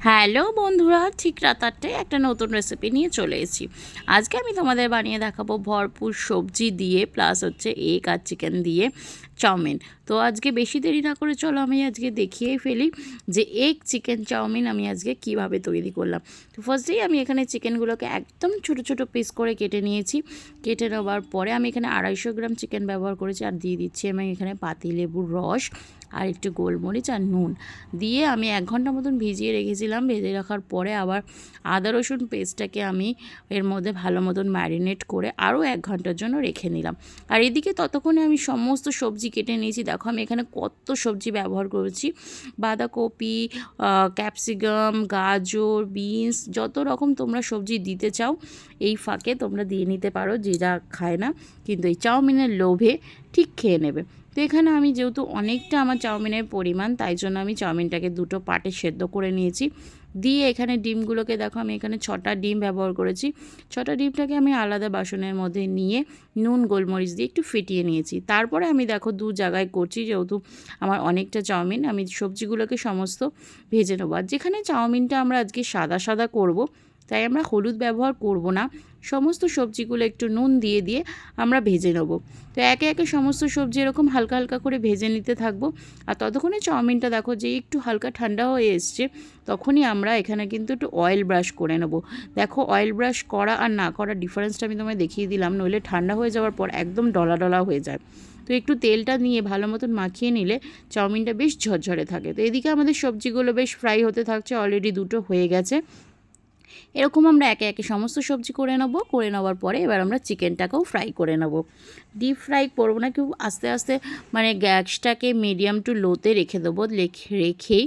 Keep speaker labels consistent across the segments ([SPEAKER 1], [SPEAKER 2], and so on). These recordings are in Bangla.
[SPEAKER 1] হ্যালো বন্ধুরা, ঠিক রাত 8টায় একটা নতুন রেসিপি নিয়ে চলে এসেছি। আজকে আমি তোমাদের বানিয়ে দেখাবো ভরপুর সবজি দিয়ে প্লাস হচ্ছে এগ আর চিকেন দিয়ে চাউমিন। তো আজকে বেশি দেরি না করে চলো আমি আজকে দেখিয়েই ফেলি যে এগ চিকেন চাউমিন আমি আজকে কিভাবে তৈরি করলাম। তো ফার্স্টেই আমি এখানে চিকেনগুলোকে একদম ছোটো ছোটো পিস করে কেটে নিয়েছি। কেটে নেওয়ার পরে আমি এখানে 250 গ্রাম চিকেন ব্যবহার করেছি, আর দিয়ে দিচ্ছি আমি এখানে পাতিলেবুর রস আর একটু গোলমরিচ আর নুন দিয়ে আমি 1 ঘন্টা মতন ভিজিয়ে রেখেছিলাম। ভেজে রাখার পরে আবার আদা রসুন পেস্টটাকে আমি এর মধ্যে ভালো মতন ম্যারিনেট করে আরও 1 ঘন্টার জন্য রেখে নিলাম। আর এদিকে ততক্ষণে আমি সমস্ত সবজি কেটে নিয়েছি। দেখো আমি এখানে কত সবজি ব্যবহার করেছি, বাঁধাকপি, ক্যাপসিকাম, গাজর, বিনস, যত রকম তোমরা সবজি দিতে চাও এই ফাঁকে তোমরা দিয়ে নিতে পারো, যে যা খায় না কিন্তু এই চাউমিনের লোভে ঠিক খেয়ে নেবে। তো এখানে আমি যেহেতু অনেকটা আমার চাউমিনের পরিমাণ, তাই জন্য আমি চাউমিনটাকে 2টো পার্টে সেদ্ধ করে নিয়েছি। দিয়ে এখানে ডিমগুলোকে দেখো আমি এখানে 6টা ডিম ব্যবহার করেছি। 6টা ডিমটাকে আমি আলাদা বাসনের মধ্যে নিয়ে নুন গোলমরিচ দিয়ে একটু ফেটিয়ে নিয়েছি। তারপরে আমি দেখো 2 জায়গায় করছি, যেহেতু আমার অনেকটা চাউমিন, আমি সবজিগুলোকে সমস্ত ভেজে নেবো। আর যেখানে চাউমিনটা আমরা আজকে সাদা সাদা করব, তাই আমরা হলুদ ব্যবহার করব না। সমস্ত সবজিগুলো একটু নুন দিয়ে দিয়ে আমরা ভেজে নেব। তো একে একে সমস্ত সবজি এরকম হালকা হালকা করে ভেজে নিতে থাকবো। আর ততক্ষণে চাউমিনটা দেখো যে একটু হালকা ঠান্ডা হয়ে এসছে, তখনই আমরা এখানে কিন্তু একটু অয়েল ব্রাশ করে নেব। দেখো অয়েল ব্রাশ করা আর না করার ডিফারেন্সটা আমি তোমায় দেখিয়ে দিলাম, নইলে ঠান্ডা হয়ে যাওয়ার পর একদম ডলা ডলা হয়ে যায়। তো একটু তেলটা নিয়ে ভালো মতন মাখিয়ে নিলে চাউমিনটা বেশ ঝরঝরে থাকে। তো এদিকে আমাদের সবজিগুলো বেশ ফ্রাই হতে থাকছে, অলরেডি 2টো হয়ে গেছে। এরকম আমরা একে একে সমস্ত সবজি করে নেব। করে নেওয়ার পরে এবার আমরা চিকেনটাকেও ফ্রাই করে নেব। ডিপ ফ্রাই করবো না, কেউ আস্তে আস্তে মানে গ্যাসটাকে মিডিয়াম টু লোতে রেখে দেবো। রেখেই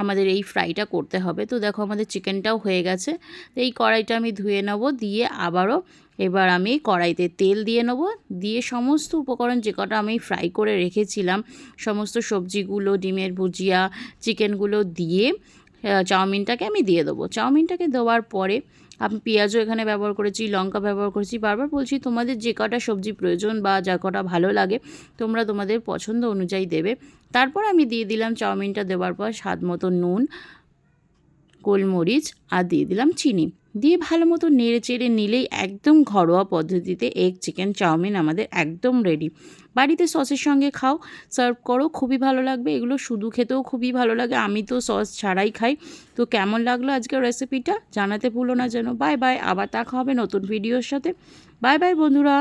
[SPEAKER 1] আমাদের এই ফ্রাইটা করতে হবে। তো দেখো আমাদের চিকেনটাও হয়ে গেছে। তো এই কড়াইটা আমি ধুয়ে নেব, দিয়ে আবারও এবার আমি কড়াইতে তেল দিয়ে নেব। দিয়ে সমস্ত উপকরণ যে কটা আমি ফ্রাই করে রেখেছিলাম, সমস্ত সবজিগুলো, ডিমের ভুজিয়া, চিকেনগুলো দিয়ে চাউমিনটাকে আমি দিয়ে দেবো। চাউমিনটাকে দেওয়ার পরে আমি পেঁয়াজও এখানে ব্যবহার করেছি, লঙ্কা ব্যবহার করেছি। বারবার বলছি তোমাদের যে কটা সবজি প্রয়োজন বা যা কটা ভালো লাগে তোমরা তোমাদের পছন্দ অনুযায়ী দেবে। তারপর আমি দিয়ে দিলাম চাউমিনটা দেওয়ার পর স্বাদ মতো নুন, গোলমরিচ আর দিয়ে দিলাম চিনি। দিয়ে ভালো মতো নেড়ে চেড়ে নিলেই একদম ঘরোয়া পদ্ধতিতে এগ চিকেন চাউমিন আমাদের একদম রেডি। বাড়িতে সসের সঙ্গে খাও, সার্ভ করো, খুবই ভালো লাগবে। এগুলো শুধু খেতেও খুবই ভালো লাগে, আমি তো সস ছাড়াই খাই। তো কেমন লাগলো আজকের রেসিপিটা জানাতে ভুলো না যেন। বাই বাই, আবার দেখা হবে নতুন ভিডিওর সাথে। বাই বাই বন্ধুরা।